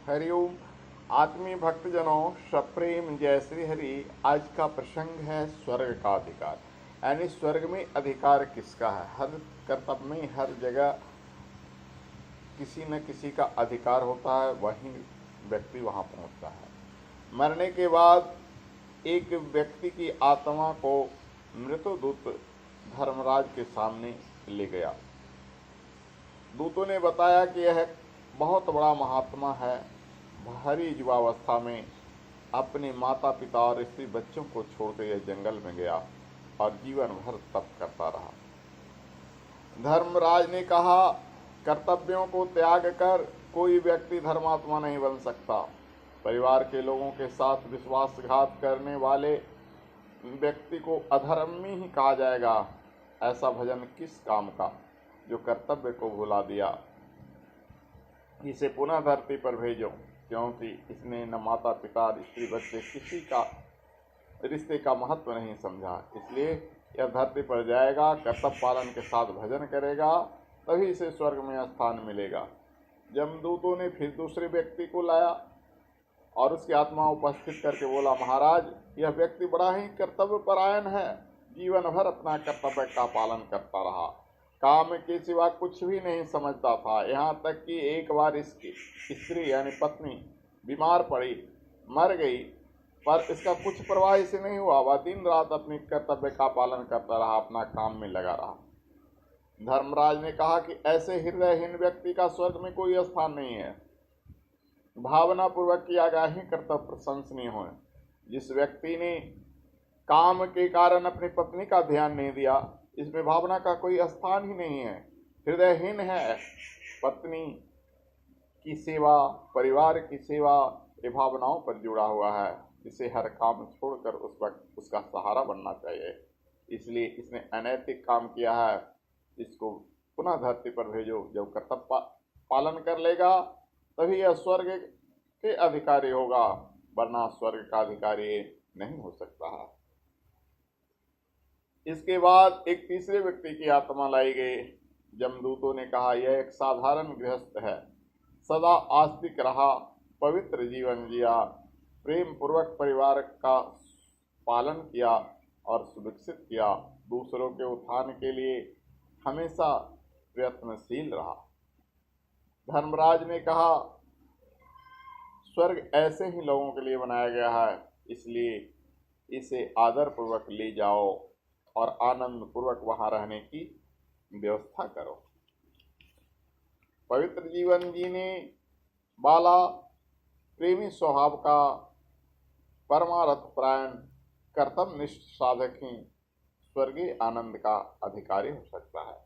हरिओम। आत्मीय भक्तजनों, सप्रेम जय श्री हरि। आज का प्रसंग है स्वर्ग का अधिकार, यानी स्वर्ग में अधिकार किसका है। हर कर्तव्य में हर जगह किसी न किसी का अधिकार होता है, वही व्यक्ति वहाँ पहुँचता है। मरने के बाद एक व्यक्ति की आत्मा को मृत्युदूत धर्मराज के सामने ले गया। दूतों ने बताया कि यह बहुत बड़ा महात्मा है, भारी युवावस्था में अपने माता पिता और स्त्री बच्चों को छोड़कर यह जंगल में गया और जीवन भर तप करता रहा। धर्मराज ने कहा, कर्तव्यों को त्याग कर कोई व्यक्ति धर्मात्मा नहीं बन सकता। परिवार के लोगों के साथ विश्वासघात करने वाले व्यक्ति को अधर्मी ही कहा जाएगा। ऐसा भजन किस काम का जो कर्तव्य को भुला दिया। इसे पुनः धरती पर भेजो, क्योंकि इसने न माता पिता स्त्री बच्चे किसी का रिश्ते का महत्व नहीं समझा। इसलिए यह धरती पर जाएगा, कर्तव्य पालन के साथ भजन करेगा, तभी इसे स्वर्ग में स्थान मिलेगा। जमदूतों ने फिर दूसरे व्यक्ति को लाया और उसकी आत्मा उपस्थित करके बोला, महाराज, यह व्यक्ति बड़ा ही कर्तव्य परायण है, जीवन भर अपना कर्तव्य का पालन करता रहा, काम के सिवा कुछ भी नहीं समझता था। यहाँ तक कि एक बार इसकी स्त्री यानी पत्नी बीमार पड़ी, मर गई, पर इसका कुछ परवाह इसे नहीं हुआ। वह दिन रात अपने कर्तव्य का पालन करता रहा, अपना काम में लगा रहा। धर्मराज ने कहा कि ऐसे हृदयहीन व्यक्ति का स्वर्ग में कोई स्थान नहीं है। भावना पूर्वक किया गया ही कर्तव्य प्रशंसनीय हो। जिस व्यक्ति ने काम के कारण अपनी पत्नी का ध्यान नहीं दिया, इसमें भावना का कोई स्थान ही नहीं है, हृदयहीन है। पत्नी की सेवा, परिवार की सेवा, ये भावनाओं पर जुड़ा हुआ है। इसे हर काम छोड़कर उस वक्त उसका सहारा बनना चाहिए। इसलिए इसने अनैतिक काम किया है, इसको पुनः धरती पर भेजो। जब कर्तव्य पालन कर लेगा तभी यह स्वर्ग के अधिकारी होगा, वरना स्वर्ग का अधिकारी नहीं हो सकता है। इसके बाद एक तीसरे व्यक्ति की आत्मा लाई गई। जमदूतों ने कहा, यह एक साधारण गृहस्थ है, सदा आस्तिक रहा, पवित्र जीवन जिया, प्रेम पूर्वक परिवार का पालन किया और सुविकसित किया, दूसरों के उत्थान के लिए हमेशा प्रयत्नशील रहा। धर्मराज ने कहा, स्वर्ग ऐसे ही लोगों के लिए बनाया गया है, इसलिए इसे आदर पूर्वक ले जाओ और आनंद पूर्वक वहां रहने की व्यवस्था करो। पवित्र जीवन जीने वाला प्रेमी स्वभाव का परमार्थ परायण कर्तव्यनिष्ठ साधक ही स्वर्गीय आनंद का अधिकारी हो सकता है।